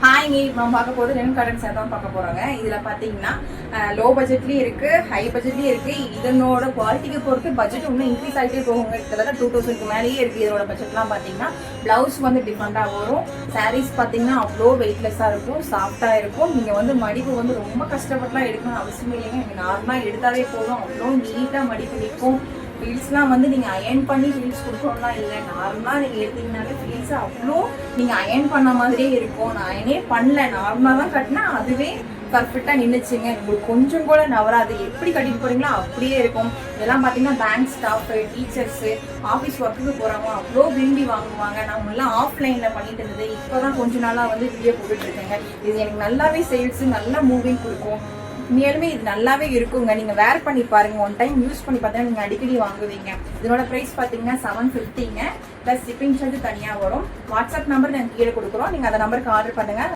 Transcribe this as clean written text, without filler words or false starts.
Hi, நம்ம பார்க்க போகிறது லெனின் காட்டன் சேர் தான் பார்க்க போகிறோங்க. இதில் பார்த்தீங்கன்னா லோ பட்ஜெட்லேயும் இருக்குது, ஹை பட்ஜெட்லேயும் இருக்குது. இதனோட குவாலிட்டிக்கு பொறுத்து பட்ஜெட் இன்னும் இன்க்ரீஸ் ஆகிட்டே போகுங்க. கிட்டத்தட்ட 2000க்கு மேலேயே இருக்குது. இதோட பட்ஜெட்லாம் பார்த்தீங்கன்னா ப்ளவுஸ் வந்து டிஃப்ரெண்ட்டாக வரும். சாரீஸ் பார்த்தீங்கன்னா அவ்வளோ வெயிட்லெஸ்ஸாக இருக்கும், சாஃப்டாக இருக்கும். நீங்கள் வந்து மடிப்பு வந்து ரொம்ப கஷ்டப்பட்டுலாம் எடுக்கணும்னு அவசியம் இல்லைங்க. நீங்கள் நார்மலாக எடுத்தாலே போதும், அவ்வளோ நீட்டாக மடிப்பு நிற்கும். ஃபில்ஸ்லாம் வந்து நீங்கள் அயன் பண்ணி ஃபில்ஸ் கொடுக்கணும்லாம் இல்லை, நார்மலாக நீங்கள் எடுத்தீங்கன்னாலே ஃபில்ஸ் அவ்வளோ நீங்கள் அயன் பண்ண மாதிரியே இருக்கும். நான் அயனே பண்ணல, நார்மலாக தான் கட்டினா அதுவே பர்ஃபெக்டாக நின்றுச்சுங்க. உங்களுக்கு கொஞ்சம் கூட நவராது. எப்படி கட்டிட்டு போகிறீங்களோ அப்படியே இருக்கும். இதெல்லாம் பார்த்தீங்கன்னா பேங்க் ஸ்டாஃபு, டீச்சர்ஸு, ஆஃபீஸ் ஒர்க்குக்கு போகிறவங்க அவ்வளோ விரும்பி வாங்குவாங்க. நம்மளாம் ஆஃப்லைனில் பண்ணிட்டு இருந்தது, இப்போ தான் கொஞ்ச நாளாக வந்து வீடியோ போட்டுட்ருக்கேங்க. இது எனக்கு நல்லாவே சேல்ஸு, நல்லா மூவிங் கொடுக்கும். உண்மையாலுமே இது நல்லாவே இருக்குங்க. நீங்கள் வேர் பண்ணி பாருங்கள், ஒன் டைம் யூஸ் பண்ணி பார்த்தீங்கன்னா நீங்கள் அடிக்கடி வாங்குவீங்க. இதனோட ப்ரைஸ் பார்த்தீங்கன்னா 750ங்க. ப்ளஸ் ஷிப்பிங் சார்ஜ் தனியாக வரும். வாட்ஸ்அப் நம்பர் நாங்கள் கீழே கொடுக்குறோம், நீங்கள் அந்த நம்பருக்கு ஆர்டர் பண்ணுங்கள்.